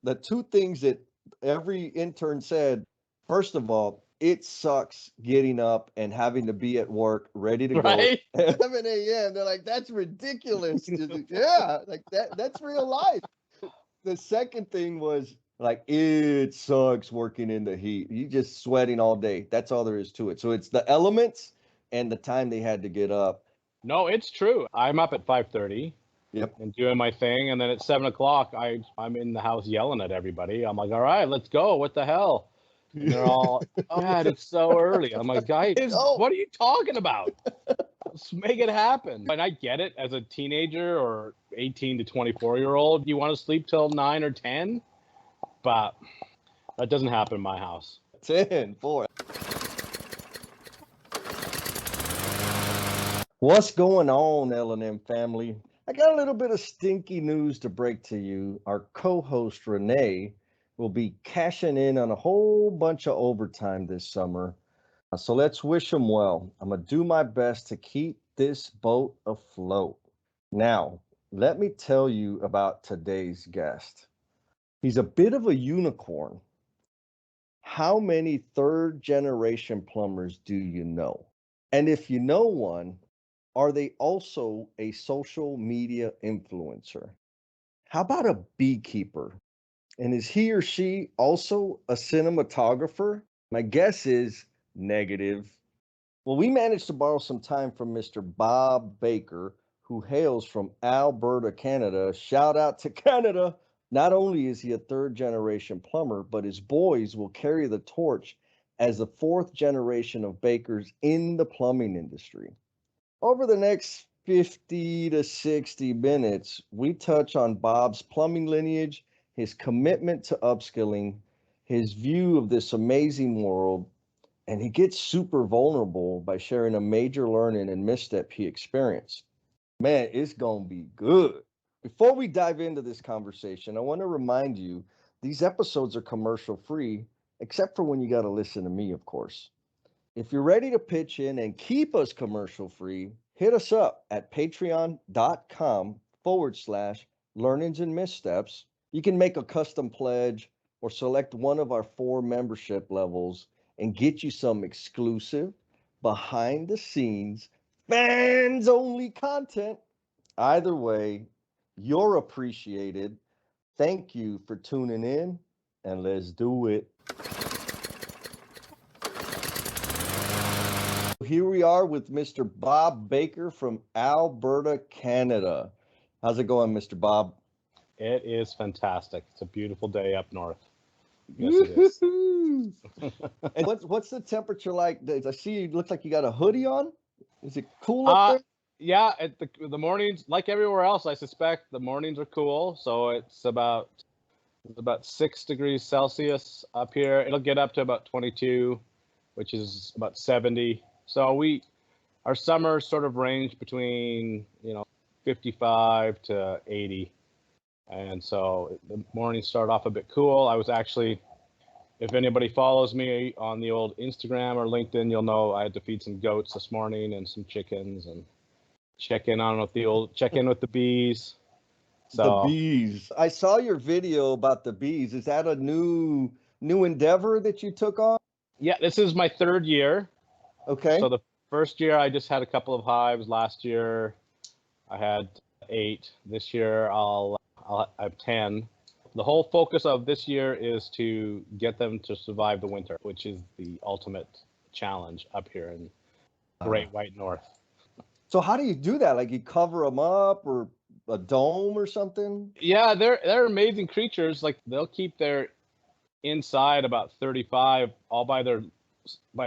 The two things that every intern said, first of all, it sucks getting up and having to be at work ready to go Right? at 11 a.m. They're like, that's ridiculous. Yeah, like that's real life. The second thing was like, it sucks working in the heat. You just sweating all day. That's all there is to it. So it's the elements and the time they had to get up. No, it's true. I'm up at 5:30 Yep. and doing my thing, and then at 7 o'clock, I'm in the house yelling at everybody. I'm like, all right, let's go. What the hell? And they're all, oh, Dad, it's so early. I'm like, guys, Oh, what are you talking about? Let's make it happen. And I get it as a teenager or 18 to 24-year-old. You want to sleep till 9 or 10, but that doesn't happen in my house. 10, 4. What's going on, L&M family? I got a little bit of stinky news to break to you. Our co-host Renee will be cashing in on a whole bunch of overtime this summer. So let's wish him well. I'm going to do my best to keep this boat afloat. Now, let me tell you about today's guest. He's a bit of a unicorn. How many third generation plumbers do you know? And if you know one, are they also a social media influencer? How about a beekeeper? And is he or she also a cinematographer? My guess is negative. Well, we managed to borrow some time from Mr. Bob Baker, who hails from Alberta, Canada. Shout out to Canada. Not only is he a third generation plumber, but his boys will carry the torch as the fourth generation of bakers in the plumbing industry. Over the next 50 to 60 minutes, we touch on Bob's plumbing lineage, his commitment to upskilling, his view of this amazing world, and he gets super vulnerable by sharing a major learning and misstep he experienced. Man, it's going to be good. Before we dive into this conversation, I want to remind you these episodes are commercial free, except for when you got to listen to me, of course. If you're ready to pitch in and keep us commercial free, hit us up at patreon.com/learnings and missteps. You can make a custom pledge or select one of our 4 membership levels and get you some exclusive, behind the scenes, fans only content. Either way, you're appreciated. Thank you for tuning in, and let's do it. Here we are with Mr. Bob Baker from Alberta, Canada. How's it going, Mr. Bob? It is fantastic. It's a beautiful day up north. Yes, it is. And what's the temperature like? I see you look like you got a hoodie on. Is it cool up Uh, there? yeah, the mornings, like everywhere else, I suspect the mornings are cool. So it's about 6 degrees Celsius up here. It'll get up to about 22, which is about 70. So our summers sort of range between 55 to 80, and so the mornings start off a bit cool. I was actually, if anybody follows me on the old Instagram or LinkedIn, you'll know I had to feed some goats this morning and some chickens and check in with the bees. The So bees. I saw your video about the bees. Is that a new endeavor that you took on? yeah, this is my third year. Okay. So the first year I just had a couple of hives. Last year I had 8. This year I have 10. The whole focus of this year is to get them to survive the winter, which is the ultimate challenge up here in Great White North. So how do you do that? Like you cover them up or a dome or something? Yeah, they're amazing creatures. Like they'll keep their inside about 35 all by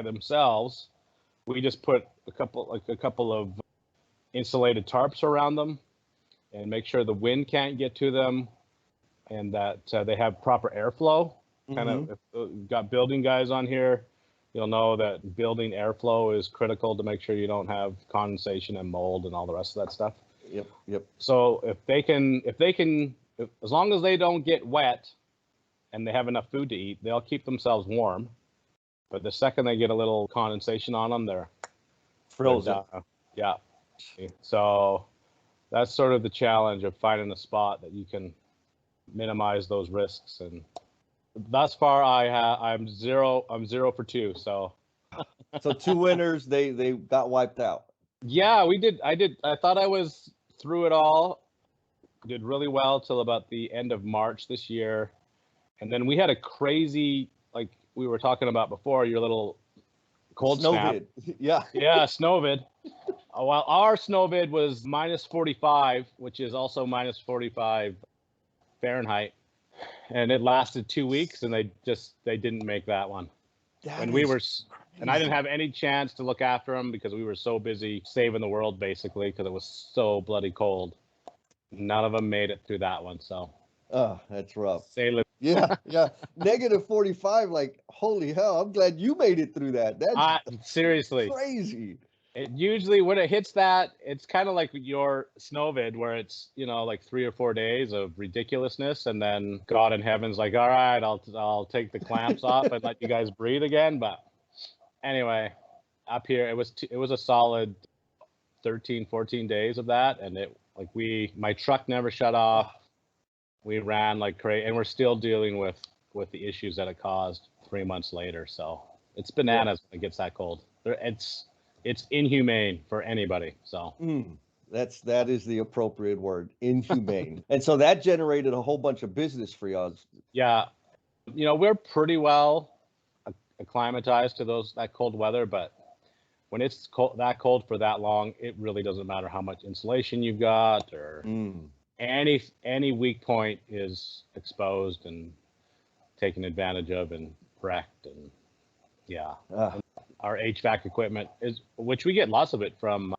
themselves. We just put a couple of insulated tarps around them and make sure the wind can't get to them and that they have proper airflow. Kind of, if you've got building guys on here, you'll know that building airflow is critical to make sure you don't have condensation and mold and all the rest of that stuff. Yep. So as long as they don't get wet and they have enough food to eat, they'll keep themselves warm. But the second they get a little condensation on them, they're Frozen. Yeah. So that's sort of the challenge of finding a spot that you can minimize those risks. And thus far, I'm 0 for 2. So So 2 winners, they got wiped out. yeah, we did. I thought I was through it all. Did really well till about the end of March this year, and then we had a crazy, like we were talking about before, your little cold snap. Snowvid. Yeah. Yeah, snowvid. While our snowvid was minus 45, which is also minus 45 Fahrenheit, and it lasted 2 weeks, and they didn't make that one. That And we is were, and I didn't crazy. have any chance to look after them because we were so busy saving the world, basically, because it was so bloody cold. None of them made it through that one. So Oh, that's rough. say li- Yeah, yeah. Negative 45, like, holy hell, I'm glad you made it through that. That's seriously. crazy. It usually, when it hits that, it's kind of like your snowvid, where it's, like 3 or 4 days of ridiculousness, and then God in heaven's like, all right, I'll take the clamps off and let you guys breathe again. But anyway, up here it was a solid 13, 14 days of that, and my truck never shut off. We ran like crazy, and we're still dealing with the issues that it caused 3 months later. So it's bananas when it gets that cold. It's inhumane for anybody. So That is the appropriate word, inhumane. And so that generated a whole bunch of business for y'all. yeah, we're pretty well acclimatized to that cold weather, but when it's that cold for that long, it really doesn't matter how much insulation you've got, or any weak point is exposed and taken advantage of and wrecked. And yeah, our HVAC equipment which we get lots of it from,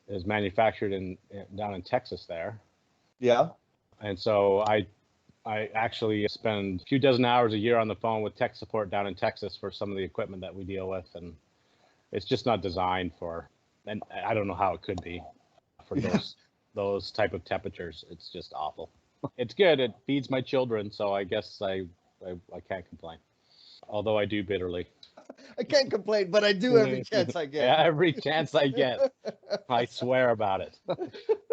is manufactured down in Texas there. Yeah. And so I actually spend a few dozen hours a year on the phone with tech support down in Texas for some of the equipment that we deal with, and it's just not designed for, and I don't know how it could be for those type of temperatures. It's just awful. It's good. It feeds my children, so I guess I can't complain. Although I do bitterly. I can't complain, but I do every chance I get. Every chance I get. I swear about it.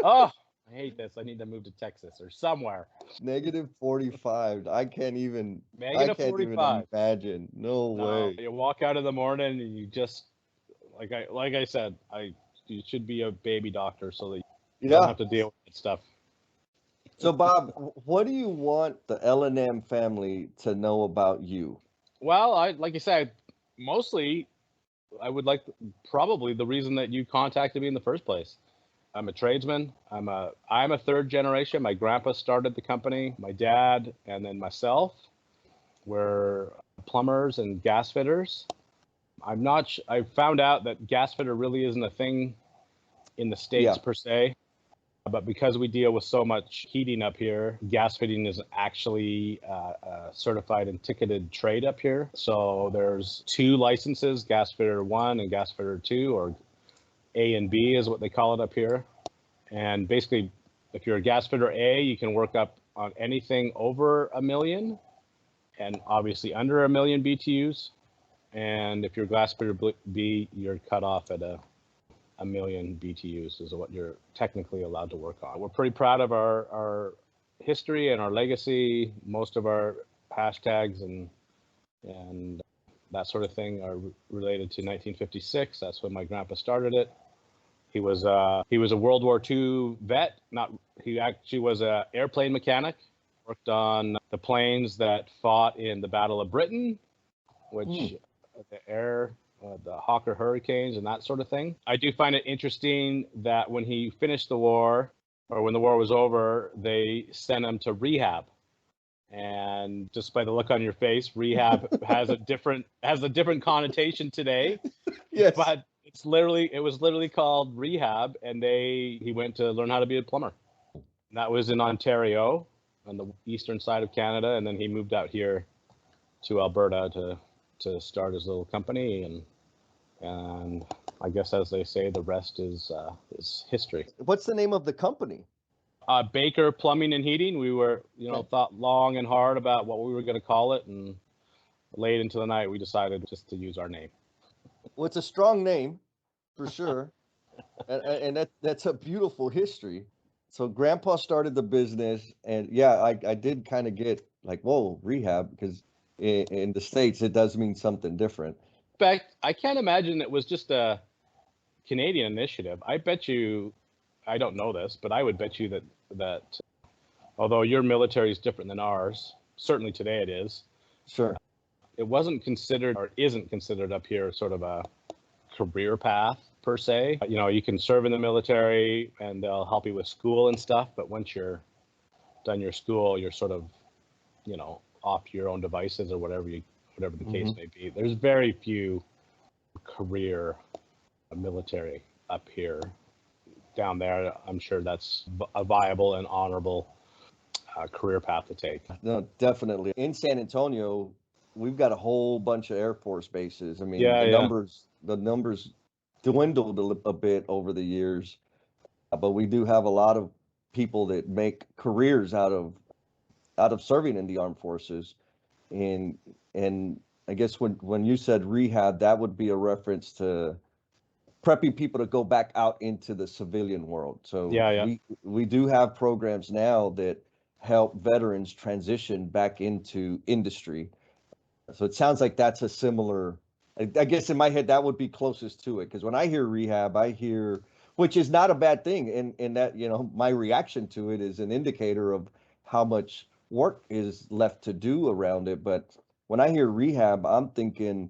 Oh, I hate this. I need to move to Texas or somewhere. Negative 45. I can't even Negative 45. Imagine. No way. You walk out in the morning and you just, like I said, you should be a baby doctor so that you don't have to deal with that stuff. So Bob, what do you want the L&M family to know about you? Well, like you said, mostly I would like, probably the reason that you contacted me in the first place. I'm a tradesman. I'm a third generation. My grandpa started the company, my dad, and then myself. We're plumbers and gas fitters. I found out that gas fitter really isn't a thing in the States per se. But because we deal with so much heating up here, gas fitting is actually a certified and ticketed trade up here. So there's 2 licenses, gas fitter 1 and gas fitter 2, or A and B is what they call it up here. And basically, if you're a gas fitter A, you can work up on anything over 1 million, and obviously under 1 million BTUs. And if you're gas fitter B, you're cut off at 1 million BTUs is what you're technically allowed to work on. We're pretty proud of our history and our legacy. Most of our hashtags and that sort of thing are related to 1956. That's when my grandpa started it. He was a World War II vet. He actually was an airplane mechanic. Worked on the planes that fought in the Battle of Britain, which the Hawker Hurricanes and that sort of thing. I do find it interesting that when he finished the war, or when the war was over, they sent him to Rehab. And just by the look on your face, Rehab has a different connotation today. Yes. But it was literally called Rehab, and he went to learn how to be a plumber. And that was in Ontario, on the eastern side of Canada, and then he moved out here to Alberta to start his little company, and I guess, as they say, the rest is history. What's the name of the company? Baker Plumbing and Heating. We were, thought long and hard about what we were going to call it, and late into the night, we decided just to use our name. Well, it's a strong name, for sure, and that's a beautiful history. So Grandpa started the business, and yeah, I did kind of get like, whoa, rehab, because in the States it does mean something different. In fact, I can't imagine it was just a Canadian initiative. I bet you, I don't know this, but I would bet you that although your military is different than ours, certainly today it is. Sure. It wasn't considered or isn't considered up here sort of a career path per se. You know, you can serve in the military and they'll help you with school and stuff, but once you're done your school, you're sort of, you know, off your own devices or whatever the case may be. There's very few career military up here. Down there, I'm sure that's a viable and honorable career path to take. No, definitely. In San Antonio, we've got a whole bunch of Air Force bases. I mean, Yeah, the numbers dwindled a bit over the years, but we do have a lot of people that make careers out of serving in the armed forces. And I guess when you said rehab, that would be a reference to prepping people to go back out into the civilian world. So yeah. we do have programs now that help veterans transition back into industry. So it sounds like that's a similar. I guess in my head that would be closest to it, because when I hear rehab, I hear, which is not a bad thing, and that, you know, my reaction to it is an indicator of how much work is left to do around it. But when I hear rehab, I'm thinking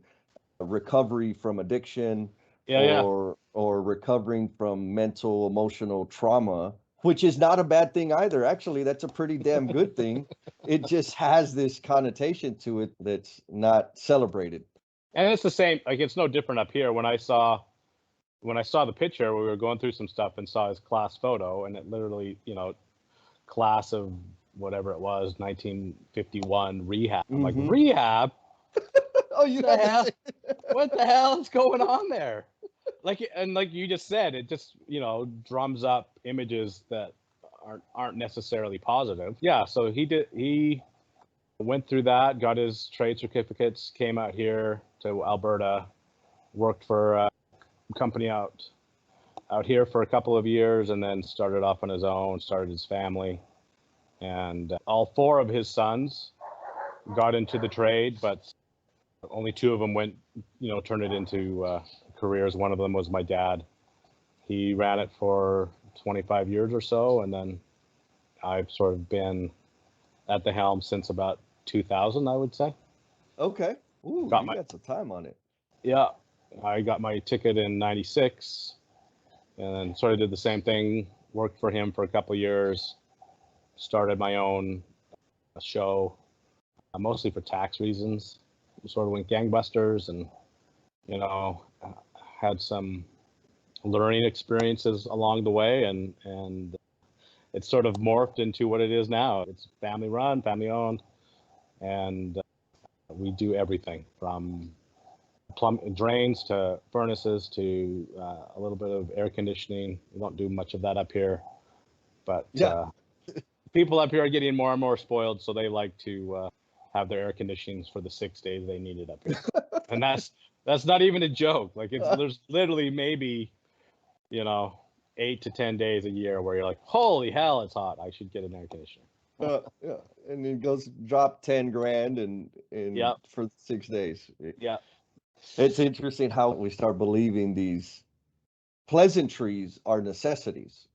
recovery from addiction, Yeah. or recovering from mental emotional trauma, which is not a bad thing either. Actually, that's a pretty damn good thing. It just has this connotation to it that's not celebrated. And it's the same, like it's no different up here. When I saw the picture, we were going through some stuff and saw his class photo, and it literally, you know, class of whatever it was, 1951 rehab. I'm like, rehab? Oh, you The have to hell? say. What the hell is going on there? Like you just said, it just, you know, drums up images that aren't necessarily positive. Yeah, so he went through that, got his trade certificates, came out here to Alberta, worked for a company out here for a couple of years, and then started off on his own, started his family. And all four of his sons got into the trade, but only two of them went, you know, turned it into careers. One of them was my dad. He ran it for 25 years or so, and then I've sort of been at the helm since about 2000, I would say. Okay. Ooh, Got you got some time on it. Yeah, I got my ticket in 96 and then sort of did the same thing, worked for him for a couple of years, started my own show, mostly for tax reasons. Sort of went gangbusters, and, you know, had some learning experiences along the way, and it's sort of morphed into what it is now. It's family run, family owned, and we do everything from drains to furnaces to a little bit of air conditioning. We don't do much of that up here, but people up here are getting more and more spoiled, so they like to have their air conditionings for the 6 days they need it up here. And that's not even a joke. Like there's literally maybe, you know, 8 to 10 days a year where you're like, holy hell, it's hot. I should get an air conditioner. Yeah, and it goes drop 10 grand and for 6 days. Yeah. It's interesting how we start believing these pleasantries are necessities.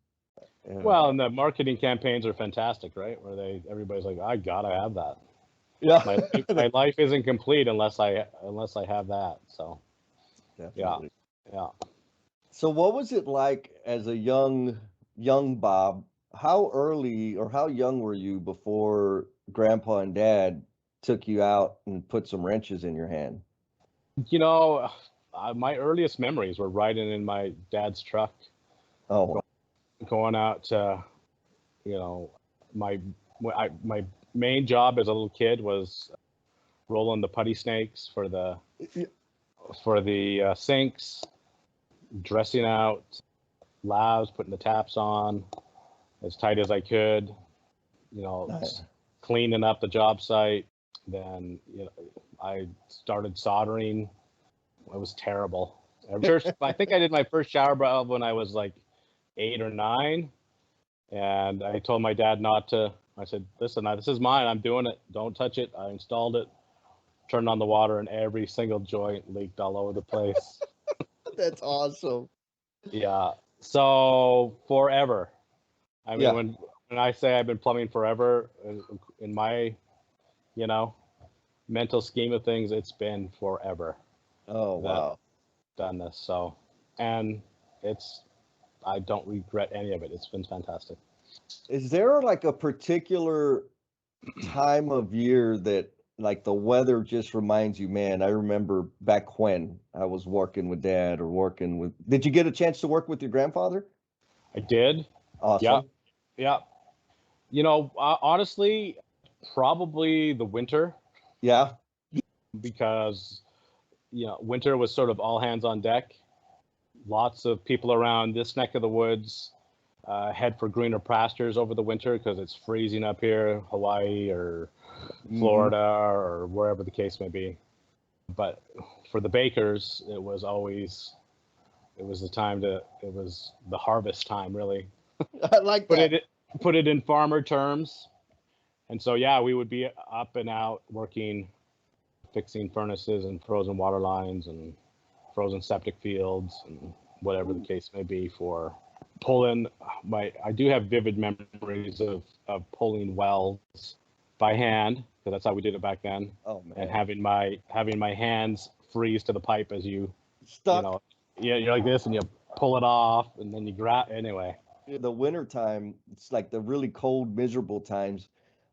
Well, and the marketing campaigns are fantastic, right? Where everybody's like, I gotta have that. Yeah, My life isn't complete unless I have that. So definitely. Yeah. So what was it like as a young Bob? How early or how young were you before Grandpa and Dad took you out and put some wrenches in your hand? You know, my earliest memories were riding in my dad's truck. Oh, wow. Going out to, you know, my main job as a little kid was rolling the putty snakes for the sinks, dressing out lavs, putting the taps on as tight as I could, you know, Nice. cleaning up the job site. Then, you know, I started soldering. It was terrible. I think I did my first shower valve when I was like 8 or 9, And I told my dad not to. I said, listen, this is mine. I'm doing it. Don't touch it. I installed it, turned on the water, and every single joint leaked all over the place. That's awesome. Yeah. So forever. I mean, Yeah. when I say I've been plumbing forever, in my, you know, mental scheme of things, it's been forever Oh, that I've wow. done this. So, and I don't regret any of it. It's been fantastic. Is there like a particular time of year that like the weather just reminds you, man, I remember back when I was working with dad or working with, did you get a chance to work with your grandfather? I did. Yeah. Awesome. Yeah. Honestly, probably the winter, Yeah. because, winter was sort of all hands on deck. Lots of people around this neck of the woods head for greener pastures over the winter because it's freezing up here, Hawaii or Hmm. Florida or wherever the case may be. But for the bakers, it was the harvest time, really. I like Put that. it put it in farmer terms. And so, yeah, we would be up and out working, fixing furnaces and frozen water lines and frozen septic fields and whatever the case may be, for pulling I do have vivid memories of pulling wells by hand, because that's how we did it back then, Oh and man. having my hands freeze to the pipe as you Stuck. know, yeah, you're like this and you pull it off and then you grab anyway. The winter time, it's like the really cold, miserable times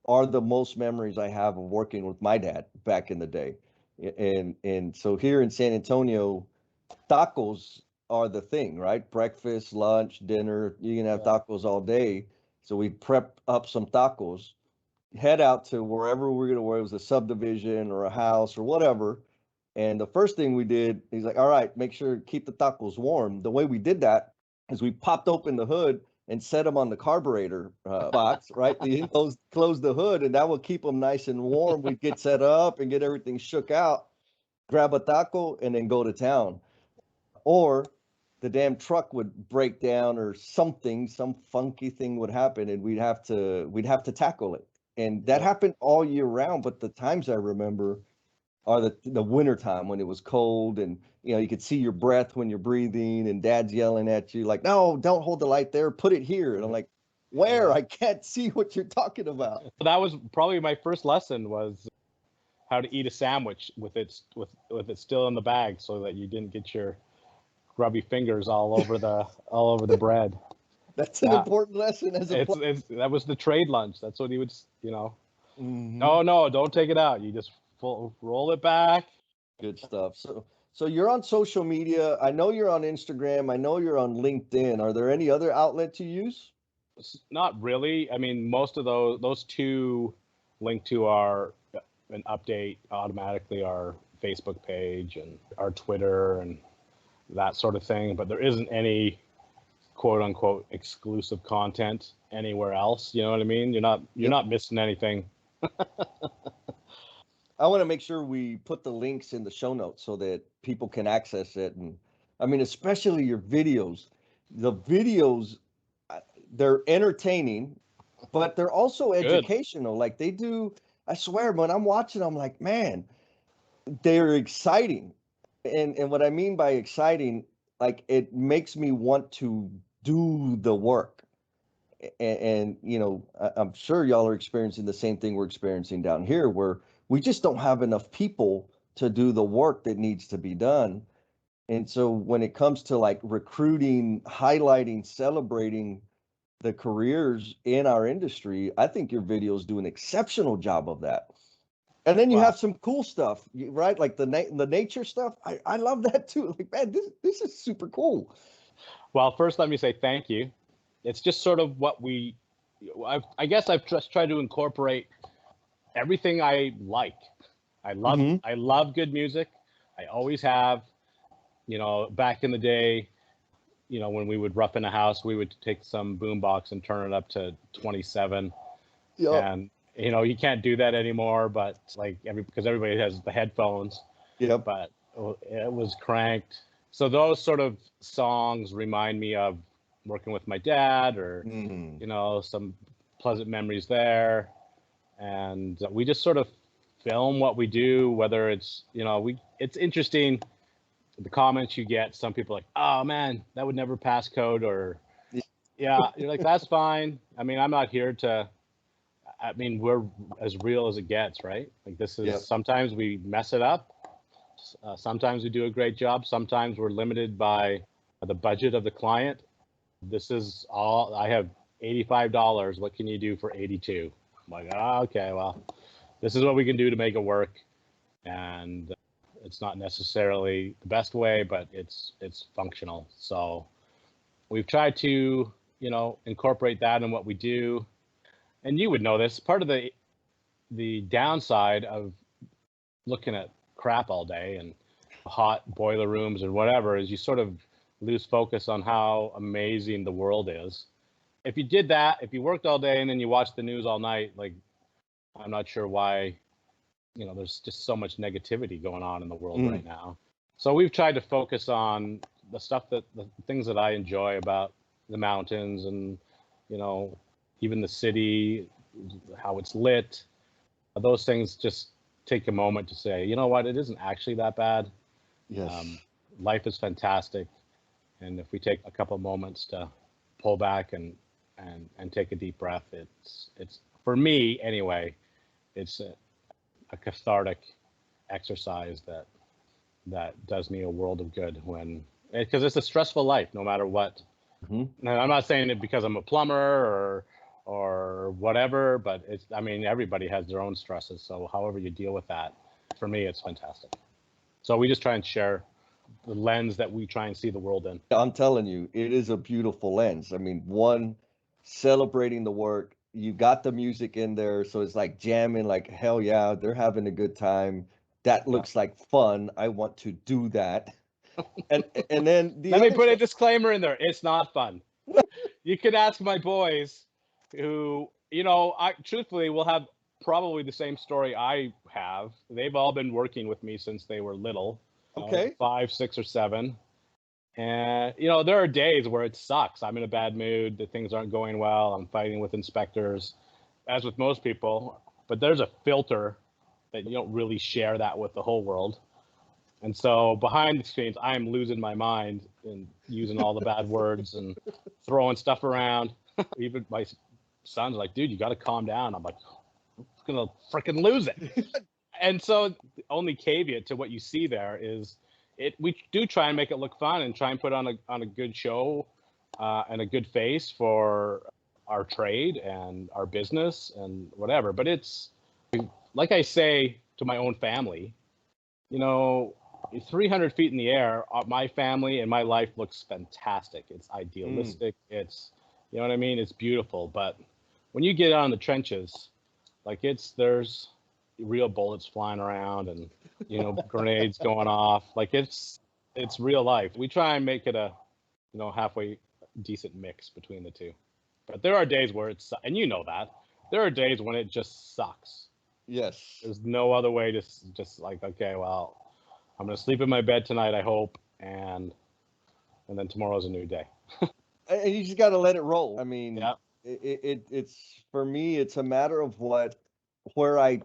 are the most memories I have of working with my dad back in the day. And so here in San Antonio, tacos are the thing, right? Breakfast, lunch, dinner, you can have Yeah. tacos all day. So we prep up some tacos, head out to wherever we're gonna, where it was a subdivision or a house or whatever. And the first thing we did, he's like, all right, make sure to keep the tacos warm. The way we did that is we popped open the hood and set them on the carburetor box, right? Close the hood, and that would keep them nice and warm. We'd get set up and get everything shook out, grab a taco, and then go to town. Or the damn truck would break down or something, some funky thing would happen, and we'd have to tackle it. And that Yeah. happened all year round. But the times I remember are the winter time when it was cold, and you could see your breath when you're breathing, and dad's yelling at you like, no, don't hold the light there, put it here. And I'm like, where? Yeah. I can't see what you're talking about. That was probably my first lesson, was how to eat a sandwich with it still in the bag, so that you didn't get your grubby fingers all over the bread. That's an Yeah, important lesson as a plumber. that was the trade lunch. That's what he would, Hmm. no, no, don't take it out. You just roll it back. Good stuff. So you're on social media. I know you're on Instagram. I know you're on LinkedIn. Are there any other outlets you use? Not really. I mean, most of those two link to our and update automatically our Facebook page and our Twitter and that sort of thing. But there isn't any quote unquote exclusive content anywhere else. You know what I mean? You're Yep. not missing anything. I want to make sure we put the links in the show notes so that people can access it. And I mean, especially your videos. The videos, uh, they're entertaining, but they're also Good. educational. Like they do, I swear, when I'm watching, I'm like, man, they're exciting. And what I mean by exciting, like it makes me want to do the work. And I'm sure y'all are experiencing the same thing we're experiencing down here, where we just don't have enough people to do the work that needs to be done. And so when it comes to like recruiting, highlighting, celebrating the careers in our industry, I think your videos do an exceptional job of that. And then you Wow. have some cool stuff, right? Like the nature stuff. I love that too. Like, man, this is super cool. Well, first, let me say thank you. It's just sort of what I guess I've just tried to incorporate everything I like. Hmm. I love good music. I always have. Back in the day, when we would rough in a house, we would take some boombox and turn it up to 27. Yep. And you can't do that anymore, but like because everybody has the headphones, Yep. but it was cranked. So those sort of songs remind me of working with my dad, or Mm. some pleasant memories there. And we just sort of film what we do, whether it's it's interesting the comments you get. Some people are like, oh man, that would never pass code, or Yeah. yeah, you're like, that's fine. I mean, I'm not here to, I mean, we're as real as it gets, right? Like, this is, Yep. sometimes we mess it up. Sometimes we do a great job. Sometimes we're limited by the budget of the client. This is all I have, $85. What can you do for 82? I'm like, oh, okay, well, this is what we can do to make it work. And it's not necessarily the best way, but it's functional. So we've tried to, incorporate that in what we do. And you would know this, part of the downside of looking at crap all day and hot boiler rooms and whatever is you sort of lose focus on how amazing the world is. If you did that, if you worked all day and then you watched the news all night, like, I'm not sure why, there's just so much negativity going on in the world right now. So we've tried to focus on the stuff the things that I enjoy about the mountains, and, even the city, how it's lit. Those things just take a moment to say, you know what, it isn't actually that bad. Yes. Life is fantastic. And if we take a couple moments to pull back and take a deep breath, it's for me anyway, it's a cathartic exercise that does me a world of good, because it's a stressful life no matter what. Mm-hmm. And I'm not saying it because I'm a plumber or whatever, but I mean, everybody has their own stresses. So however you deal with that, for me, it's fantastic. So we just try and share the lens that we try and see the world in. I'm telling you, it is a beautiful lens. I mean, one, celebrating the work. You got the music in there, so it's like jamming, like hell yeah, they're having a good time. That Yeah. looks like fun. I want to do that. And then the Let me other put a side. disclaimer in there. It's not fun. You could ask my boys who, I truthfully will have probably the same story I have. They've all been working with me since they were little, Okay. 5, 6, or 7. And, there are days where it sucks. I'm in a bad mood. The things aren't going well. I'm fighting with inspectors, as with most people. But there's a filter that you don't really share that with the whole world. And so behind the scenes, I am losing my mind and using all the bad words and throwing stuff around. Even my son's like, dude, you got to calm down. I'm like, I'm going to freaking lose it. And so the only caveat to what you see there is we do try and make it look fun and try and put on a good show and a good face for our trade and our business and whatever. But it's like I say to my own family, 300 feet in the air, my family and my life looks fantastic. It's idealistic. It's, you know what I mean? It's beautiful. But when you get out in the trenches, like, there's real bullets flying around and, grenades going off. Like, it's real life. We try and make it a, halfway decent mix between the two. But there are days where and that, there are days when it just sucks. Yes. There's no other way to just like, okay, well, I'm going to sleep in my bed tonight, I hope, and then tomorrow's a new day. And you just got to let it roll. I mean, Yeah. it's for me, it's a matter of where I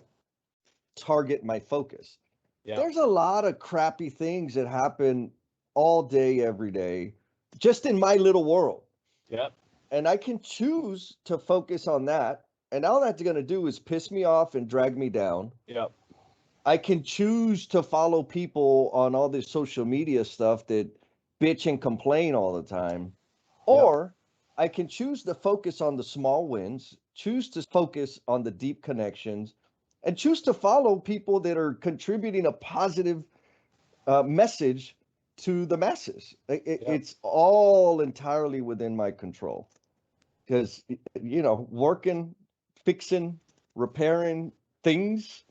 target my focus. Yeah. There's a lot of crappy things that happen all day, every day, just in my little world. Yeah. And I can choose to focus on that. And all that's going to do is piss me off and drag me down. Yeah. I can choose to follow people on all this social media stuff that bitch and complain all the time. Or I can choose to focus on the small wins, choose to focus on the deep connections, and choose to follow people that are contributing a positive message to the masses. It's all entirely within my control. Because, working, fixing, repairing things,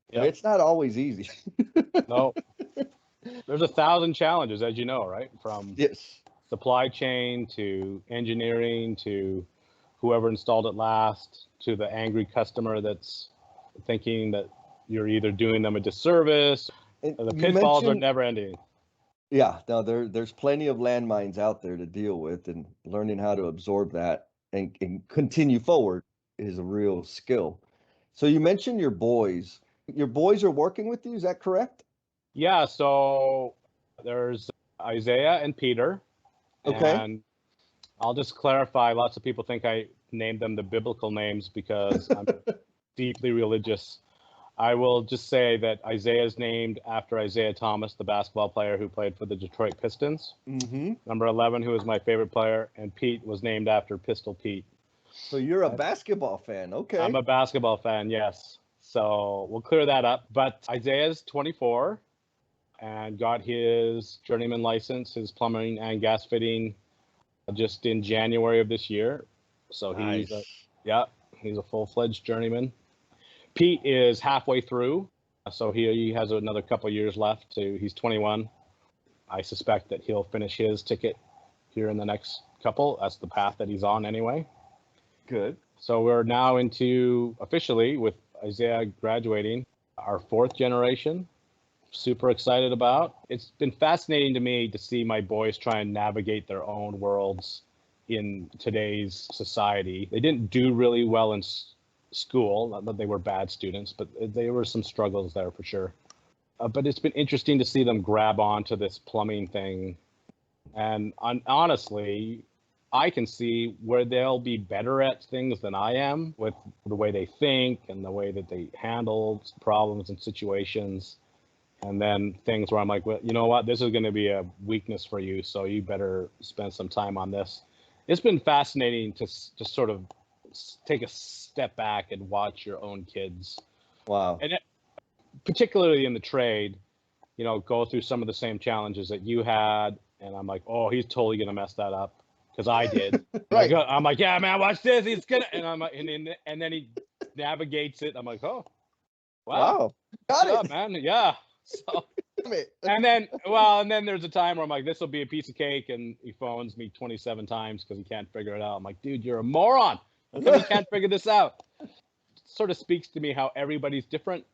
it's not always easy. No. There's 1,000 challenges, as you know, right? From Yes. supply chain to engineering to whoever installed it last to the angry customer that's thinking that you're either doing them a disservice. And The you pitfalls are mentioned never ending. Yeah, no, there's plenty of landmines out there to deal with, and learning how to absorb that and continue forward is a real skill. So you mentioned your boys. Your boys are working with you, is that correct? Yeah, so there's Isaiah and Peter, Okay. and I'll just clarify. Lots of people think I named them the biblical names because I'm deeply religious. I will just say that Isaiah is named after Isaiah Thomas, the basketball player who played for the Detroit Pistons. Mm-hmm. Number 11, who is my favorite player, and Pete was named after Pistol Pete. So you're a basketball fan. I'm Okay. a basketball fan, yes. So we'll clear that up. But Isaiah's 24 and got his journeyman license, his plumbing and gas fitting, just in January of this year. So Nice. yeah, he's a full-fledged journeyman. Pete is halfway through, so he has another couple years left. So he's 21. I suspect that he'll finish his ticket here in the next couple. That's the path that he's on anyway. Good. So we're now into officially with Isaiah graduating our fourth generation. Super excited about. It's been fascinating to me to see my boys try and navigate their own worlds in today's society. They didn't do really well in school, not that they were bad students, but there were some struggles there for sure. But it's been interesting to see them grab onto this plumbing thing. And honestly, I can see where they'll be better at things than I am with the way they think and the way that they handle problems and situations. And then things where I'm like, well, you know what, this is going to be a weakness for you, so you better spend some time on this. It's been fascinating to just sort of take a step back and watch your own kids, Wow. and particularly in the trade, go through some of the same challenges that you had. And I'm like, oh, he's totally gonna mess that up because I did. Right. I'm like, yeah, man, watch this. He's gonna, and I'm like, and then he navigates it. I'm like, oh, wow, Wow. good Got job, it. man. Yeah. So, Damn it. and then there's a time where I'm like, this will be a piece of cake, and he phones me 27 times because he can't figure it out. I'm like, dude, you're a moron. How come you can't figure this out? It sort of speaks to me how everybody's different,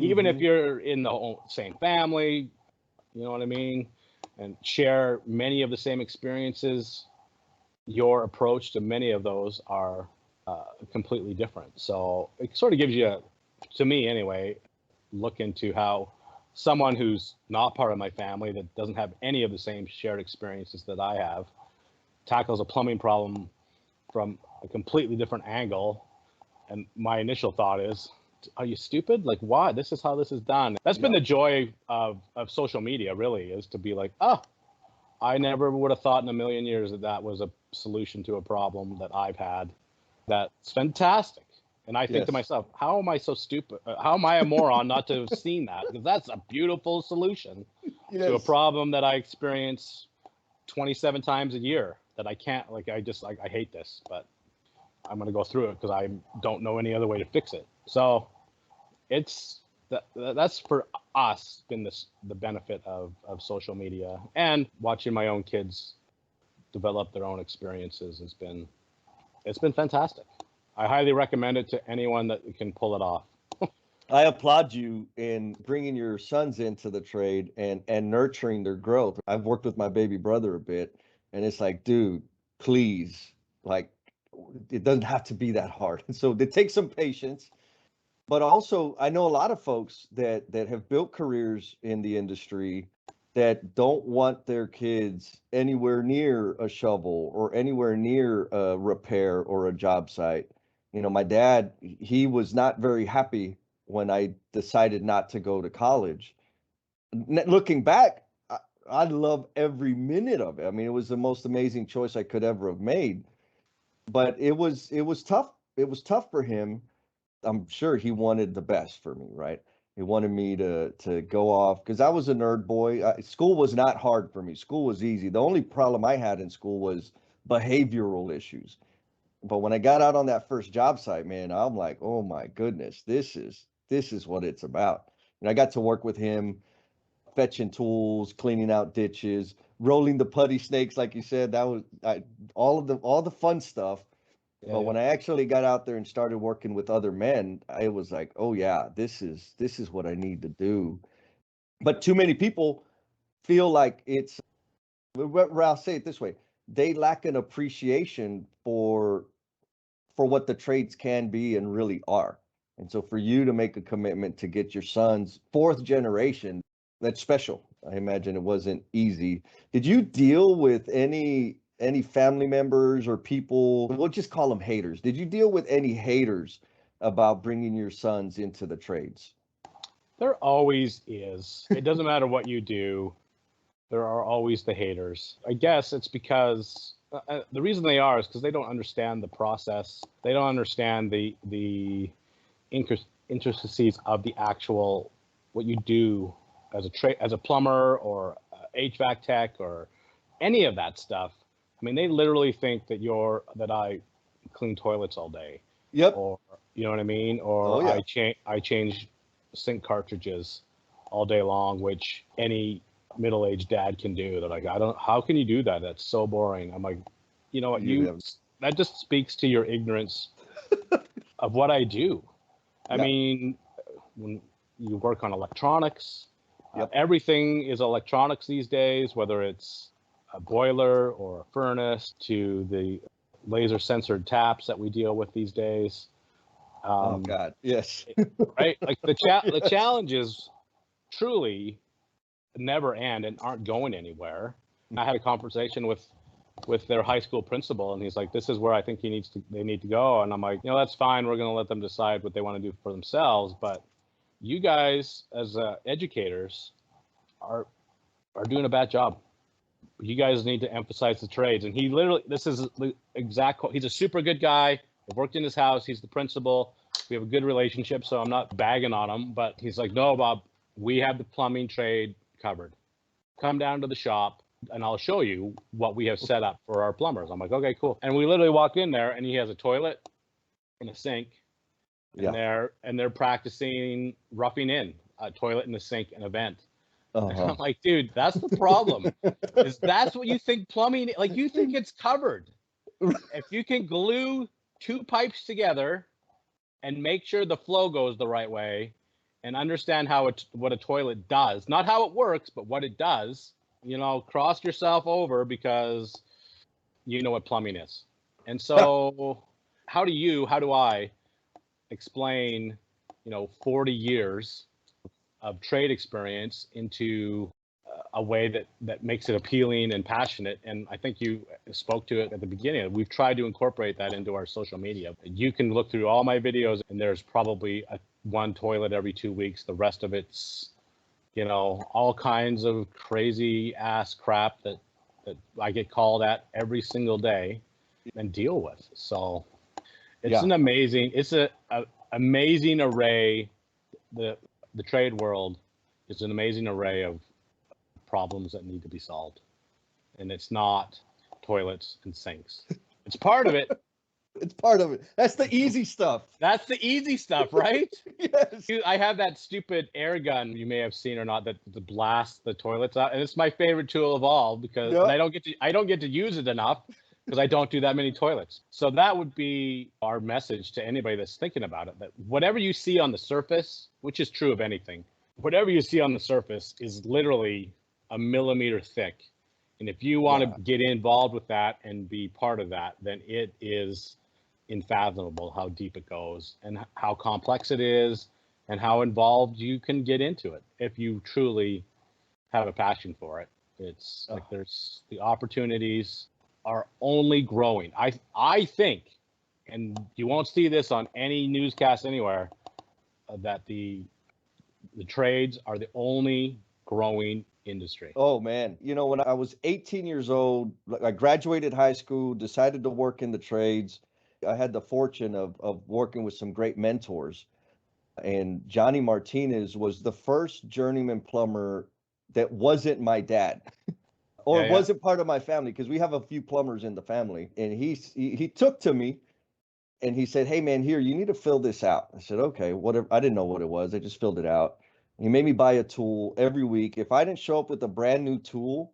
even if Mm-hmm. you're in the same family, you know what I mean, and share many of the same experiences. Your approach to many of those are completely different. So it sort of gives you, to me anyway, look into how someone who's not part of my family, that doesn't have any of the same shared experiences that I have, tackles a plumbing problem from a completely different angle. And my initial thought is, are you stupid? Like, why? This is how this is done. That's been Yep. the joy of social media, really, is to be like, oh, I never would have thought in a million years that that was a solution to a problem that I've had. That's fantastic. And I think to Yes. myself, how am I so stupid? How am I a moron not to have seen that? Because that's a beautiful solution to a Yes. problem that I experience 27 times a year that I can't, like, I hate this, but I'm going to go through it because I don't know any other way to fix it. So it's that's for us been the benefit of social media, and watching my own kids develop their own experiences it's been fantastic. I highly recommend it to anyone that can pull it off. I applaud you in bringing your sons into the trade and nurturing their growth. I've worked with my baby brother a bit, and it's like, dude, please, like, it doesn't have to be that hard. So it takes some patience, but also I know a lot of folks that have built careers in the industry that don't want their kids anywhere near a shovel or anywhere near a repair or a job site. You know, my dad, he was not very happy when I decided not to go to college. Looking back, I love every minute of it. I mean, it was the most amazing choice I could ever have made. But it was tough. It was tough for him. I'm sure he wanted the best for me, right? He wanted me to go off because I was a nerd boy. School was not hard for me. School was easy. The only problem I had in school was behavioral issues. But when I got out on that first job site, man, I'm like, oh my goodness, this is what it's about. And I got to work with him, fetching tools, cleaning out ditches, rolling the putty snakes, like you said. That was all the fun stuff. Yeah, But yeah. when I actually got out there and started working with other men, I was like, oh yeah, this is what I need to do. But too many people feel like I'll say it this way, they lack an appreciation for what the trades can be and really are. And so for you to make a commitment to get your son's fourth generation, that's special. I imagine it wasn't easy. Did you deal with any family members or people, we'll just call them haters. Did you deal with any haters about bringing your sons into the trades? There always is. It doesn't matter what you do. There are always the haters. I guess it's because the reason they are is because they don't understand the process. They don't understand the intricacies of the actual what you do as a plumber or HVAC tech or any of that stuff. I mean, they literally think that I clean toilets all day. Yep. Or you know what I mean? Or yeah. I change sink cartridges all day long, which any middle-aged dad can do. They're like, how can you do that? That's so boring. I'm like, you know what, that just speaks to your ignorance of what I do. I mean, when you work on electronics, everything is electronics these days, whether it's a boiler or a furnace to the laser censored taps that we deal with these days. Oh God, yes. Right? Like the challenges truly never end and aren't going anywhere. I had a conversation with their high school principal, and he's like, this is where I think they need to go. And I'm like, that's fine. We're going to let them decide what they want to do for themselves. But you guys as educators are doing a bad job. You guys need to emphasize the trades. And he literally, this is the exact quote. He's a super good guy. I've worked in his house. He's the principal. We have a good relationship, so I'm not bagging on him. But he's like, no, Bob, we have the plumbing trade covered. Come down to the shop and I'll show you what we have set up for our plumbers. I'm like, okay, cool. And we literally walk in there and he has a toilet and a sink, and they're practicing roughing in a toilet and a sink and a vent. And I'm like, dude, that's the problem. Is that's what you think plumbing, like you think it's covered. If you can glue two pipes together and make sure the flow goes the right way and understand what a toilet does, not how it works, but what it does, cross yourself over because you know what plumbing is. And so how do I explain, 40 years of trade experience into a way that makes it appealing and passionate? And I think you spoke to it at the beginning. We've tried to incorporate that into our social media. You can look through all my videos and there's probably one toilet every 2 weeks. The rest of it's, all kinds of crazy ass crap that I get called at every single day and deal with. So it's an amazing array. The trade world is an amazing array of problems that need to be solved. And it's not toilets and sinks. It's part of it. It's part of it. That's the easy stuff. That's the easy stuff, right? Yes. I have that stupid air gun you may have seen or not that blasts the toilets out, and it's my favorite tool of all because I don't get to use it enough because I don't do that many toilets. So that would be our message to anybody that's thinking about it, that whatever you see on the surface, which is true of anything, whatever you see on the surface is literally a millimeter thick. And if you want to get involved with that and be part of that, then it is unfathomable how deep it goes and how complex it is and how involved you can get into it if you truly have a passion for it. It's like there's the opportunities are only growing. I think, and you won't see this on any newscast anywhere, that the trades are the only growing industry. Oh man, when I was 18 years old, I graduated high school, decided to work in the trades. I had the fortune of working with some great mentors, and Johnny Martinez was the first journeyman plumber that wasn't my dad or wasn't part of my family, because we have a few plumbers in the family. And he took to me and he said, hey man, here, you need to fill this out. I said, okay, whatever. I didn't know what it was. I just filled it out. He made me buy a tool every week. If I didn't show up with a brand new tool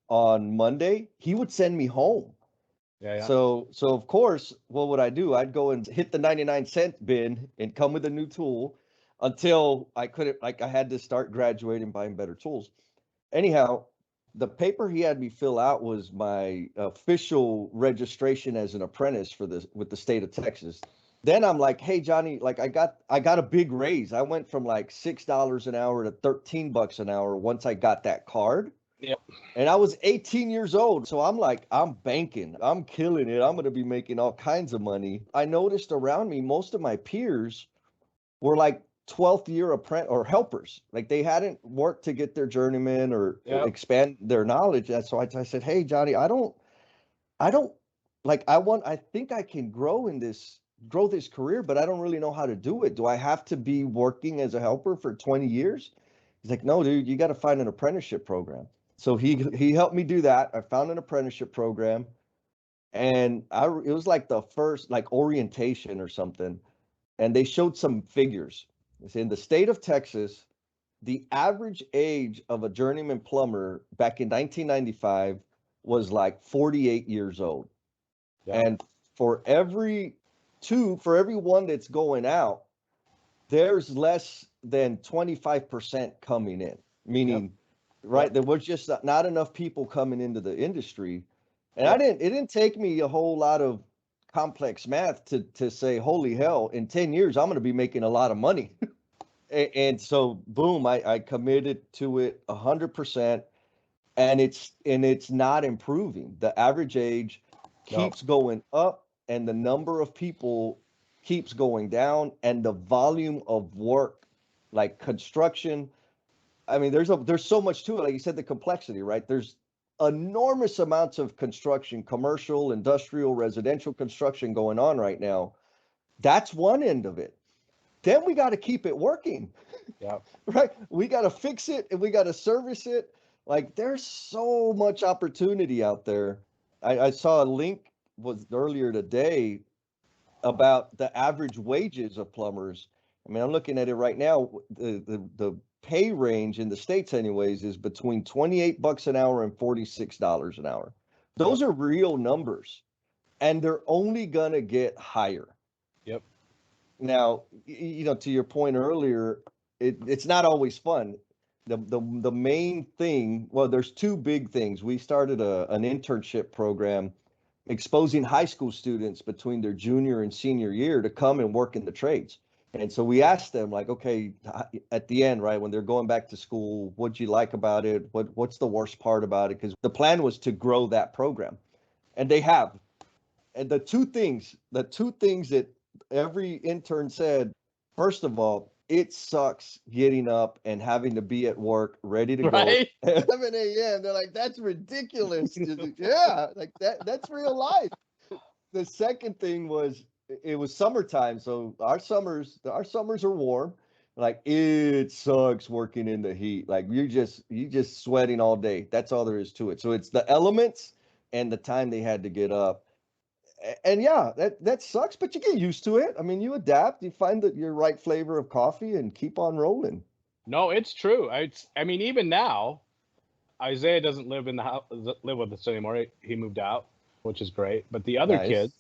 on Monday, he would send me home. So of course, what would I do? I'd go and hit the 99-cent bin and come with a new tool until I couldn't, I had to start graduating, buying better tools. Anyhow, The paper he had me fill out was my official registration as an apprentice for this with the state of Texas. Then I'm like, hey Johnny, like I got a big raise. I went from like $6 an hour to $13 an hour once I got that card. Yep. And I was 18 years old. So I'm like, I'm banking. I'm killing it. I'm going to be making all kinds of money. I noticed around me, most of my peers were like 12th year apprentice or helpers. Like they hadn't worked to get their journeyman or Yep. expand their knowledge. And so I said, hey, Johnny, I don't like, I think I can grow this career, but I don't really know how to do it. Do I have to be working as a helper for 20 years? He's like, no, dude, you got to find an apprenticeship program. So he helped me do that. I found an apprenticeship program, and it was like the first like orientation or something, and they showed some figures. It's in the state of Texas, the average age of a journeyman plumber back in 1995 was like 48 years old. Yep. And for every one that's going out, there's less than 25% coming in, Yep. meaning, right, Yep. there was just not enough people coming into the industry. And Yep. it didn't take me a whole lot of complex math to say, holy hell, in 10 years, I'm going to be making a lot of money. And so, boom, I committed to it 100%, and it's not improving. The average age No. keeps going up, and the number of people keeps going down, and the volume of work, like construction. I mean, there's so much to it. Like you said, the complexity, right? There's enormous amounts of construction, commercial, industrial, residential construction going on right now. That's one end of it. Then we got to keep it working. Yep. Right? We got to fix it and we got to service it. Like there's so much opportunity out there. I saw a link was earlier today about the average wages of plumbers. I mean, I'm looking at it right now. The pay range in the States, anyways, is between $28 an hour and $46 an hour. Yep. Those are real numbers, and they're only gonna get higher. Yep. Now, to your point earlier, it's not always fun. The main thing, well, there's two big things. We started an internship program exposing high school students between their junior and senior year to come and work in the trades. And so we asked them, like, okay, at the end, right, when they're going back to school, what'd you like about it? What's the worst part about it? Because the plan was to grow that program, and they have. And the two things that every intern said, first of all, it sucks getting up and having to be at work ready to go Right. at 11 a.m. They're like, that's ridiculous. Yeah, like that's real life. The second thing was it was summertime, so our summers are warm. Like it sucks working in the heat. Like you just sweating all day. That's all there is to it. So it's the elements and the time they had to get up. And yeah, that sucks, but you get used to it. I mean, you adapt, you find your right flavor of coffee and keep on rolling. No, it's true. I mean, even now, Isaiah doesn't live in the house, live with us anymore. He moved out, which is great. But the other Nice. kids,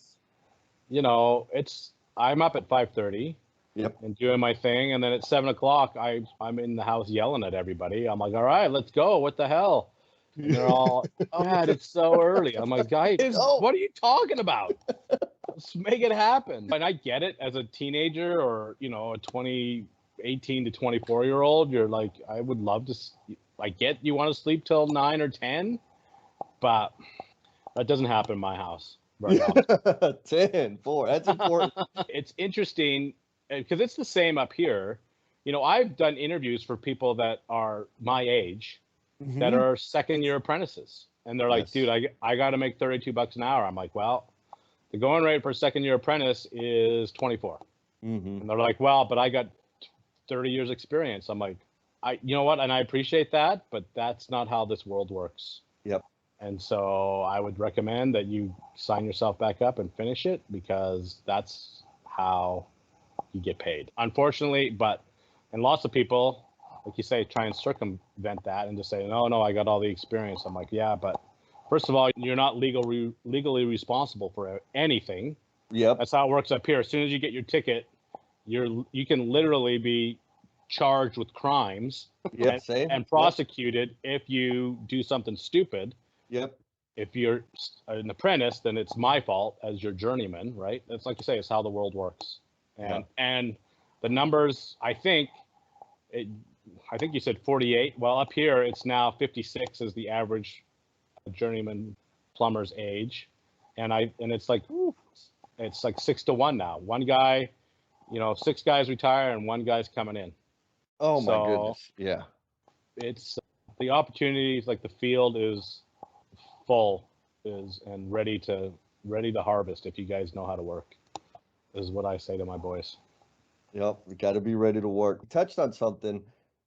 I'm up at 5:30 Yep. and doing my thing, and then at 7 o'clock, I'm in the house yelling at everybody. I'm like, all right, let's go. What the hell? And they're all, oh, Dad, it's so early. I'm like, guys, Oh, what are you talking about? Let's make it happen. And I get it as a teenager or, a 18 to 24-year-old. You're like, I would love to, I get you want to sleep till 9 or 10, but that doesn't happen in my house very often. 10, 4. That's important. It's interesting because it's the same up here. I've done interviews for people that are my age that Mhm. are second year apprentices. And they're like, dude, Yes. I got to make $32 an hour. I'm like, well, the going rate for a second year apprentice is 24. Hmm. And they're like, well, but I got 30 years experience. I'm like, you know what? And I appreciate that, but that's not how this world works. Yep. And so I would recommend that you sign yourself back up and finish it because that's how you get paid. Unfortunately, and lots of people, like you say, try and circumvent that and just say, no, I got all the experience. I'm like, yeah, but first of all, you're not legally responsible for anything. Yep. That's how it works up here. As soon as you get your ticket, you can literally be charged with crimes Yep, same. and prosecuted if you do something stupid. Yep. If you're an apprentice, then it's my fault as your journeyman, right? It's like you say, it's how the world works. And the numbers, I think you said 48. Well, up here it's now 56 is the average journeyman plumber's age, and it's like it's like 6-1 now. One guy, 6 guys retire and 1 guy's coming in. Oh my goodness. Yeah. It's the opportunities, like the field is full and ready to harvest if you guys know how to work, is what I say to my boys. Yep, we got to be ready to work. We touched on something,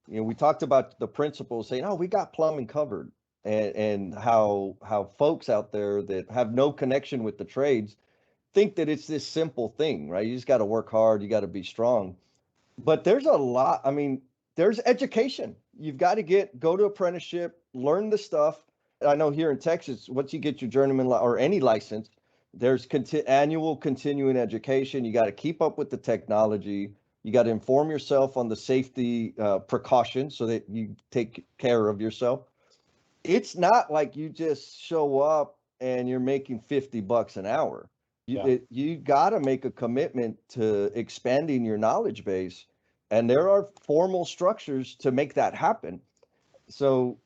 we talked about the principles saying, "Oh, we got plumbing covered," and how folks out there that have no connection with the trades think that it's this simple thing, right? You just got to work hard, you got to be strong. But there's a lot. I mean, there's education. You've got to go to apprenticeship, learn the stuff. I know here in Texas, once you get your journeyman or any license, there's annual continuing education. You got to keep up with the technology. You got to inform yourself on the safety precautions so that you take care of yourself. It's not like you just show up and you're making $50 an hour. You got to make a commitment to expanding your knowledge base, and there are formal structures to make that happen. So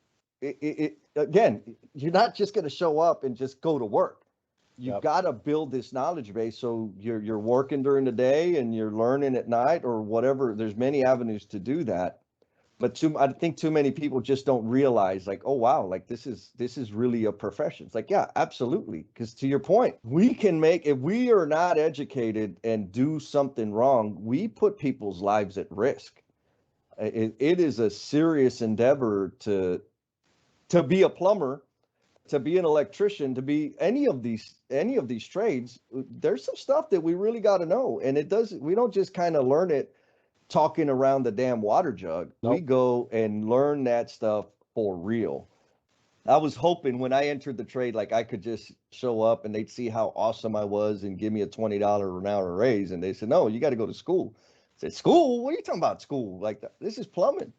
again, you're not just going to show up and just go to work. You've got to build this knowledge base. So you're working during the day and you're learning at night or whatever. There's many avenues to do that. But I think too many people just don't realize, like, oh wow, like this is really a profession. It's like, yeah, absolutely. Because to your point, we can make, if we are not educated and do something wrong, we put people's lives at risk. It is a serious endeavor to be a plumber, to be an electrician, to be any of these trades. There's some stuff that we really got to know, and we don't just kind of learn it talking around the damn water jug. Nope. We go and learn that stuff for real. I was hoping when I entered the trade, like I could just show up and they'd see how awesome I was and give me a $20 an hour raise. And they said, no, you got to go to school. I said, school? What are you talking about, school? Like, this is plumbing.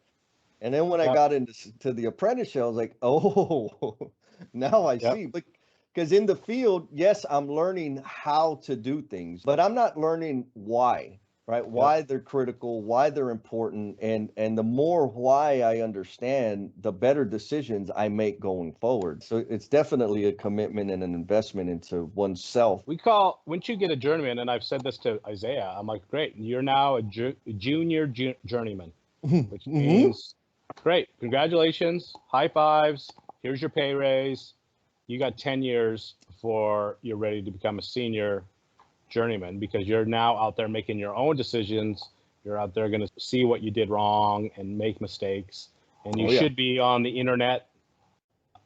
And then when I got into the apprenticeship, I was like, oh, now I see. But because in the field, yes, I'm learning how to do things, but I'm not learning why. Right? Why they're critical, why they're important. And the more why I understand, the better decisions I make going forward. So it's definitely a commitment and an investment into oneself. Once you get a journeyman, and I've said this to Isaiah, I'm like, great, you're now a junior journeyman, which means, great, congratulations, high fives, here's your pay raise. You got 10 years before you're ready to become a senior journeyman, because you're now out there making your own decisions. You're out there going to see what you did wrong and make mistakes, and you should be on the internet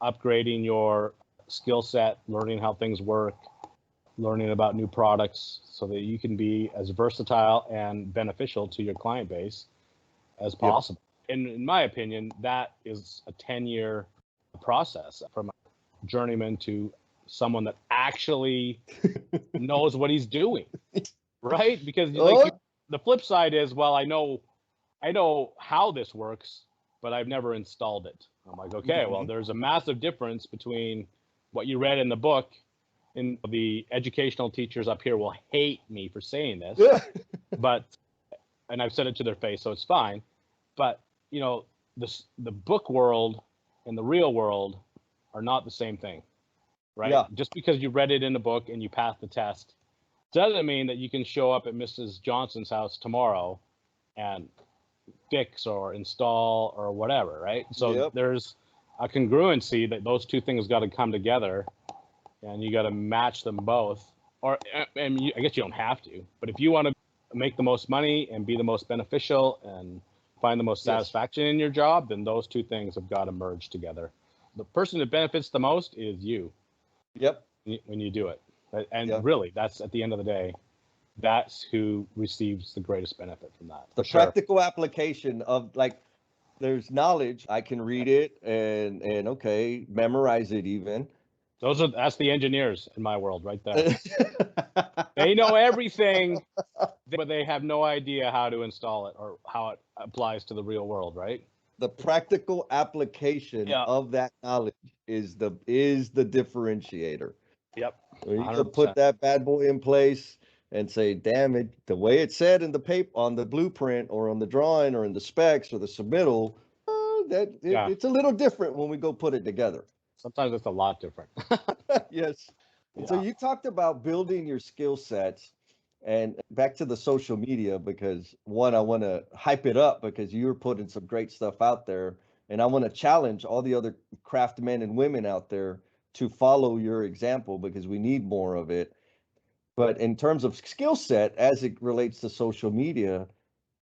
upgrading your skill set, learning how things work, learning about new products, so that you can be as versatile and beneficial to your client base as possible. And in my opinion, that is a 10-year process from a journeyman to someone that actually knows what he's doing, right? Because the flip side is, well, I know how this works, but I've never installed it. I'm like, okay, well, there's a massive difference between what you read in the book, and the educational teachers up here will hate me for saying this, and I've said it to their face, so it's fine. But the book world and the real world are not the same thing. Right? Yeah. Just because you read it in a book and you passed the test doesn't mean that you can show up at Mrs. Johnson's house tomorrow and fix or install or whatever, right? So there's a congruency that those two things got to come together, and you got to match them both. I guess you don't have to, but if you want to make the most money and be the most beneficial and find the most satisfaction in your job, then those two things have got to merge together. The person that benefits the most is you. When you do it. And really, that's, at the end of the day, that's who receives the greatest benefit from that. The practical application of, like, there's knowledge. I can read it and memorize it even. That's the engineers in my world right there. They know everything, but they have no idea how to install it or how it applies to the real world, right? The practical application Yeah. of that knowledge is the differentiator. Yep. When you can put 100%. that bad boy in place and say, damn it, the way it said in the paper, on the blueprint or on the drawing or in the specs or the submittal, Yeah. it's a little different when we go put it together. Sometimes it's a lot different. Yes. And so Yeah. you talked about building your skill sets, and back to the social media, because one, I want to hype it up because you're putting some great stuff out there. And I want to challenge all the other craft men and women out there to follow your example because we need more of it. But in terms of skill set, as it relates to social media,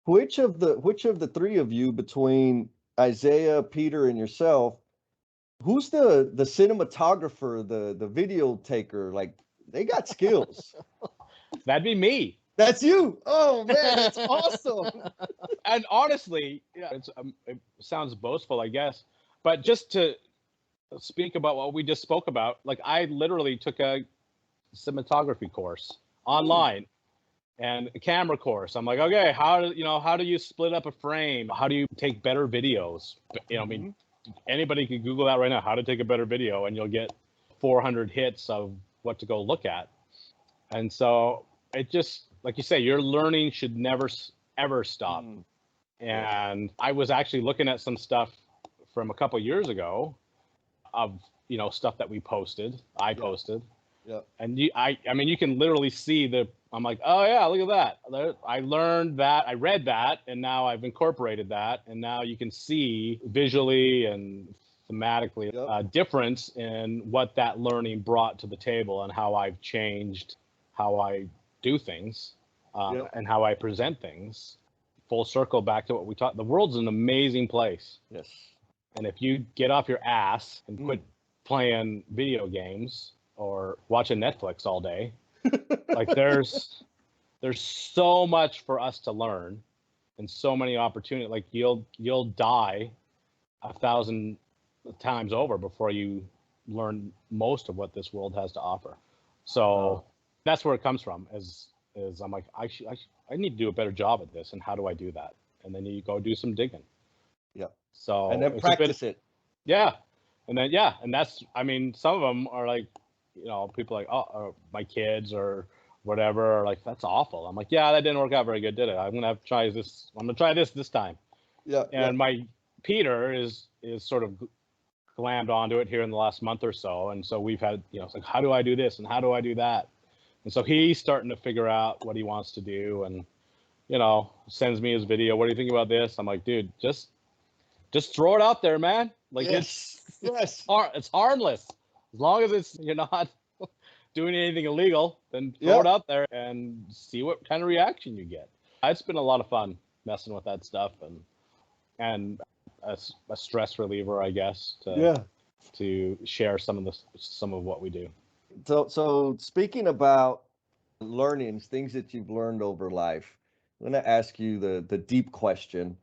which of the three of you, between Isaiah, Peter, and yourself, who's the cinematographer, the video taker? Like, they got skills. That'd be me. That's you. Oh man, that's awesome. And honestly, yeah, it sounds boastful, I guess, but just to speak about what we just spoke about, like I literally took a cinematography course online and a camera course. I'm like, okay, how do you split up a frame? How do you take better videos? I mean, anybody can Google that right now, how to take a better video, and you'll get 400 hits of what to go look at. And so it just, like you say, your learning should never ever stop. And I was actually looking at some stuff from a couple years ago of stuff that we posted, I posted, Yeah. and I mean, you can literally see I'm like, oh yeah, look at that. I learned that, I read that, and now I've incorporated that, and now you can see visually and thematically a difference in what that learning brought to the table and how I've changed how I do things and how I present things. Full circle back to what we talked. The world's an amazing place. Yes. And if you get off your ass and quit playing video games or watching Netflix all day, like there's so much for us to learn and so many opportunities. Like you'll die 1,000 times over before you learn most of what this world has to offer. So that's where it comes from. Is I'm like, I need to do a better job at this, and how do I do that? And then you go do some digging. Yeah. So And then practice it. Yeah. And then and that's, I mean, some of them are like, people like, oh, my kids or whatever are like, that's awful. I'm like, yeah, that didn't work out very good, did it? I'm gonna have to try this. I'm gonna try this time. Yeah. And my Peter is sort of glammed onto it here in the last month or so, and so we've had, it's like, how do I do this and how do I do that? And so he's starting to figure out what he wants to do, and sends me his video. What do you think about this? I'm like, dude, just throw it out there, man. Like yes. it's harmless as long as you're not doing anything illegal. Then throw it out there and see what kind of reaction you get. It's been a lot of fun messing with that stuff and a stress reliever, I guess, to share some of what we do. So speaking about learnings, things that you've learned over life, I'm going to ask you the deep question.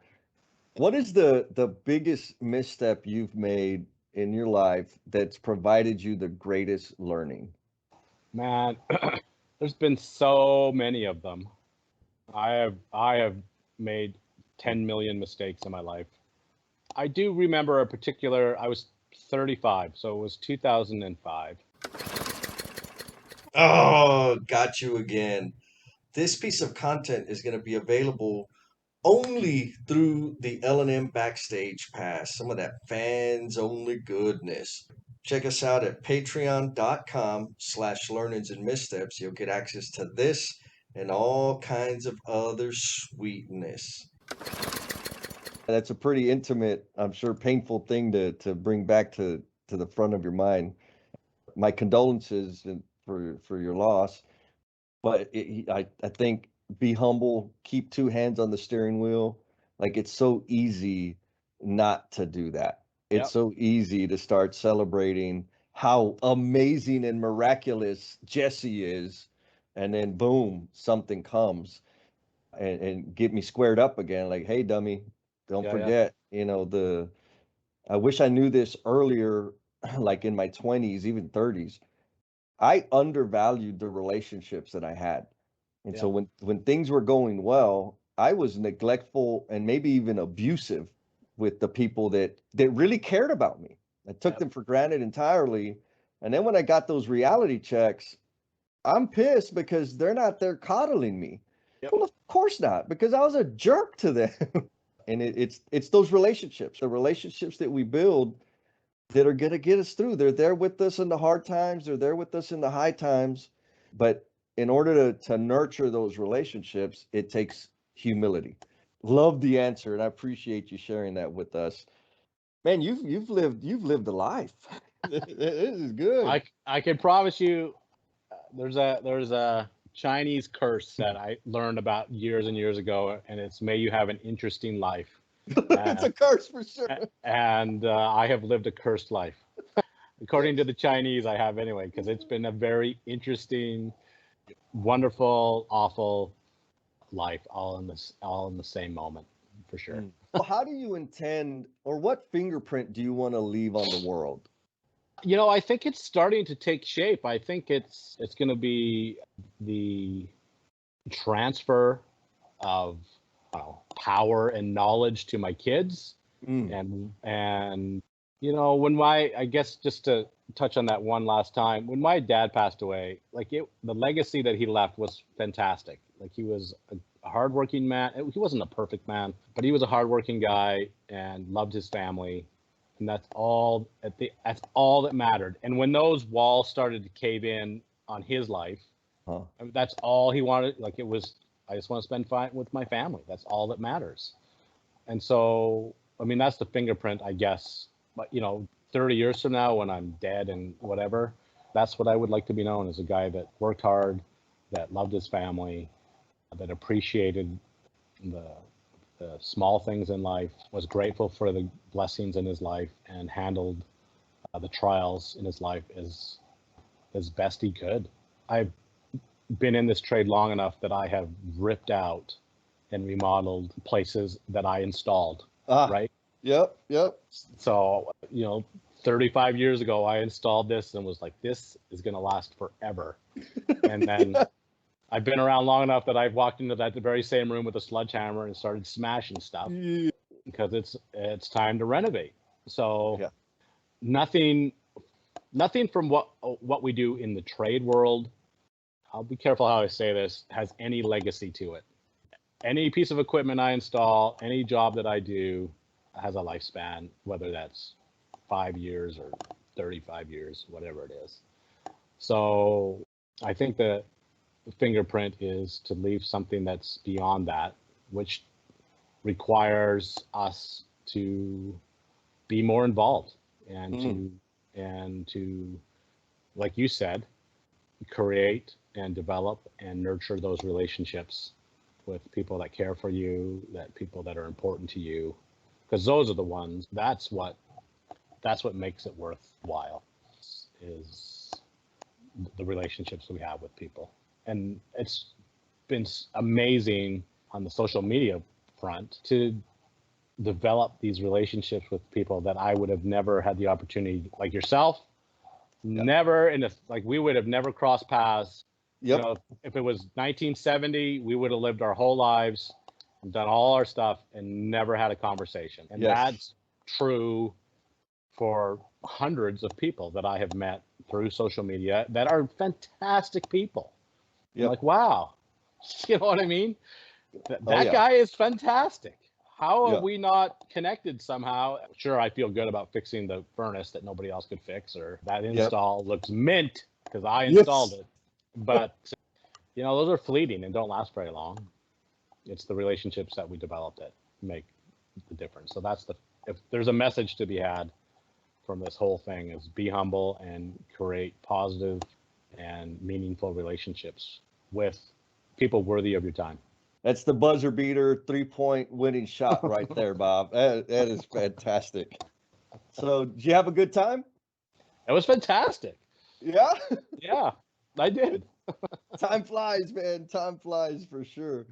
What is the biggest misstep you've made in your life that's provided you the greatest learning? Man, there's been so many of them. I have made 10 million mistakes in my life. I do remember a particular, I was 35, so it was 2005. Oh, got you again. This piece of content is going to be available only through the L&M Backstage Pass, some of that fans only goodness. Check us out at patreon.com/learnings and missteps. You'll get access to this and all kinds of other sweetness. That's a pretty intimate, I'm sure painful thing to bring back to the front of your mind. My condolences for your loss. But I think, be humble, keep two hands on the steering wheel. Like, it's so easy not to do that. It's so easy to start celebrating how amazing and miraculous Jesse is, and then boom, something comes and get me squared up again. Like, hey, dummy, don't forget, I wish I knew this earlier like in my 20s, even 30s, I undervalued the relationships that I had. And Yeah. so when things were going well, I was neglectful and maybe even abusive with the people that really cared about me. I took Yep. them for granted entirely. And then when I got those reality checks, I'm pissed because they're not there coddling me. Yep. Well, of course not, because I was a jerk to them. And it's those relationships, the relationships that we build that are going to get us through. They're there with us in the hard times, they're there with us in the high times. But in order to nurture those relationships, it takes humility. Love the answer, and I appreciate you sharing that with us. Man, you've lived a life. This is good. I can promise you, there's a Chinese curse that I learned about years and years ago, and it's "May you have an interesting life." It's Uh, a curse for sure. and I have lived a cursed life, according to the Chinese. I have anyway, because it's been a very interesting, wonderful, awful life, all in the same moment, for sure. Well, how do you intend, or what fingerprint do you want to leave on the world? I think it's starting to take shape. I think it's going to be the transfer of power and knowledge to my kids, Mm, and when my I guess just to touch on that one last time, when my dad passed away, the legacy that he left was fantastic. Like, he was a hardworking man. He wasn't a perfect man, but he was a hardworking guy and loved his family, and that's all that mattered. And when those walls started to cave in on his life, huh. that's all he wanted. Like, it was, I just want to spend time with my family. That's all that matters. And so, I mean, that's the fingerprint, I guess. But 30 years from now, when I'm dead and whatever, that's what I would like to be known as: a guy that worked hard, that loved his family, that appreciated the small things in life, was grateful for the blessings in his life, and handled the trials in his life as best he could. I've been in this trade long enough that I have ripped out and remodeled places that I installed, Ah, right? yep, yep. So, 35 years ago, I installed this and was like, this is going to last forever. And then I've been around long enough that I've walked into the very same room with a sledgehammer and started smashing stuff, Yeah. because it's time to renovate. So Yeah. nothing from what we do in the trade world, I'll be careful how I say this, has any legacy to it. Any piece of equipment I install, any job that I do, has a lifespan, whether that's 5 years or 35 years, whatever it is. So I think the fingerprint is to leave something that's beyond that, which requires us to be more involved, and Mm, to, like you said, create and develop and nurture those relationships with people that care for you, that people that are important to you, because those are the ones. That's what makes it worthwhile, is the relationships we have with people. And it's been amazing on the social media front to develop these relationships with people that I would have never had the opportunity, like yourself. yeah. Never we would have never crossed paths. Yep. If it was 1970, we would have lived our whole lives and done all our stuff and never had a conversation. And Yes. that's true for hundreds of people that I have met through social media that are fantastic people. I'm Yep. like, wow, you know what I mean? Oh That yeah. guy is fantastic. How have Yeah. we not connected somehow? Sure, I feel good about fixing the furnace that nobody else could fix, or that Yep. install looks mint because I installed Yes. it. But those are fleeting and don't last very long. It's the relationships that we develop that make the difference. So if there's a message to be had from this whole thing, is be humble and create positive and meaningful relationships with people worthy of your time. That's the buzzer beater 3-point winning shot right there, Bob. That is fantastic. So, did you have a good time? It was fantastic. Yeah. Yeah, I did. Time flies, man. Time flies for sure.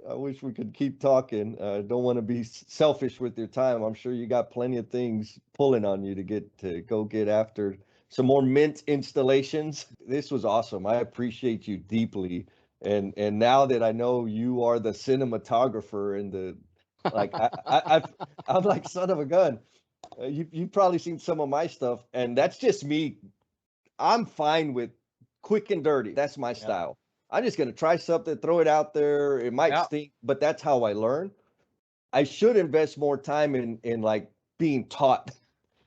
I wish we could keep talking. Don't want to be selfish with your time. I'm sure you got plenty of things pulling on you to go get after some more mint installations. This was awesome. I appreciate you deeply. And now that I know you are the cinematographer and the like, I'm like son of a gun. You've probably seen some of my stuff, and that's just me. I'm fine with quick and dirty. That's my Yeah. style. I'm just gonna try something, throw it out there. It might Yeah. stink, but that's how I learn. I should invest more time in like being taught.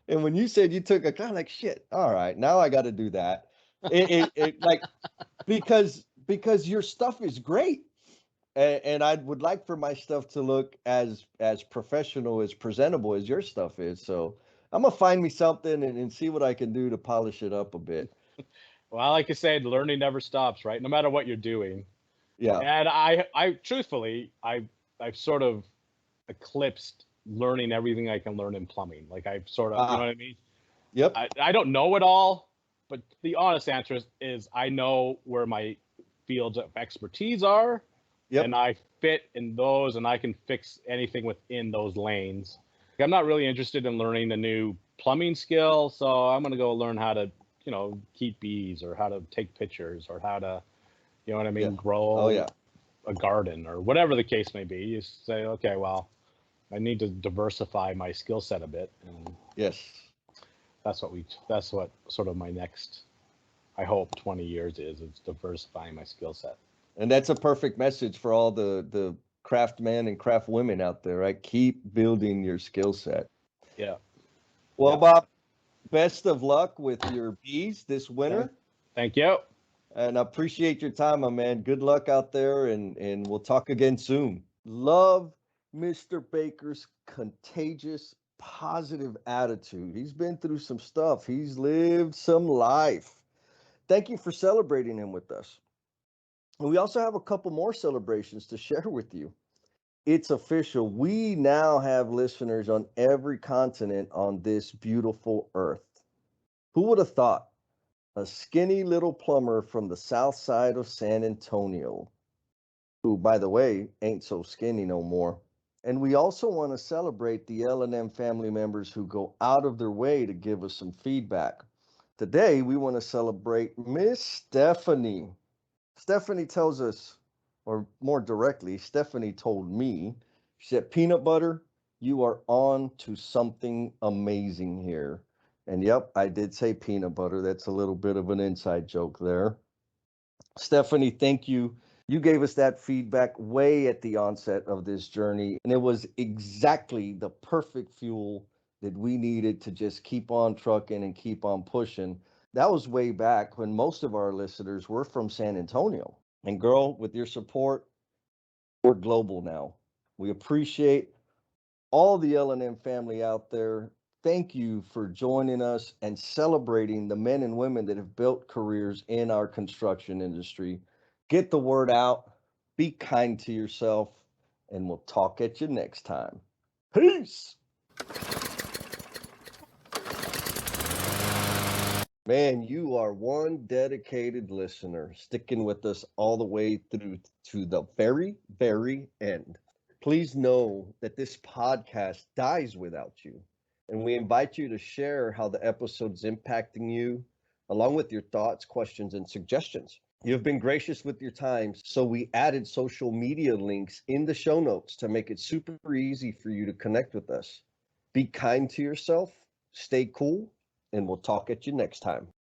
And when you said you took a kind of like shit, all right, now I got to do that. It like because your stuff is great, and I would like for my stuff to look as professional, as presentable as your stuff is. So I'm gonna find me something and see what I can do to polish it up a bit. Well, like you said, learning never stops, right? No matter what you're doing. Yeah. And I truthfully, I've sort of eclipsed learning everything I can learn in plumbing. Like I've sort of, you know Ah. what I mean? Yep. I don't know it all, but the honest answer is I know where my fields of expertise are, and Yep. I fit in those, and I can fix anything within those lanes. I'm not really interested in learning a new plumbing skill, so I'm going to go learn how to, keep bees or how to take pictures or how to, you know what I Yeah. mean, Oh grow yeah. a garden or whatever the case may be. You say, okay, well, I need to diversify my skill set a bit, and Yes. that's what sort of my next, I hope, 20 years is diversifying my skill set. And that's a perfect message for all the craft men and craft women out there, right? Keep building your skill set. Yeah. Well, Yeah. Bob, best of luck with your bees this Thank, winter. thank you. And I appreciate your time, my man. Good luck out there, and we'll talk again soon. Love Mr. Baker's contagious, positive attitude. He's been through some stuff, he's lived some life. Thank you for celebrating him with us. We also have a couple more celebrations to share with you. It's official. We now have listeners on every continent on this beautiful earth. Who would have thought? A skinny little plumber from the south side of San Antonio, who, by the way, ain't so skinny no more. And we also want to celebrate the L&M family members who go out of their way to give us some feedback. Today, we want to celebrate Miss Stephanie. Stephanie tells us, or more directly, Stephanie told me, she said, Peanut Butter, you are on to something amazing here. And yep, I did say peanut butter. That's a little bit of an inside joke there. Stephanie, thank you. You gave us that feedback way at the onset of this journey, and it was exactly the perfect fuel that we needed to just keep on trucking and keep on pushing. That was way back when most of our listeners were from San Antonio. And girl, with your support, we're global now. We appreciate all the L&M family out there. Thank you for joining us and celebrating the men and women that have built careers in our construction industry. Get the word out, be kind to yourself, and we'll talk at you next time. Peace. Man, you are one dedicated listener, sticking with us all the way through to the very, very end. Please know that this podcast dies without you, and we invite you to share how the episode's impacting you, along with your thoughts, questions, and suggestions. You have been gracious with your time, so we added social media links in the show notes to make it super easy for you to connect with us. Be kind to yourself, stay cool, and we'll talk at you next time.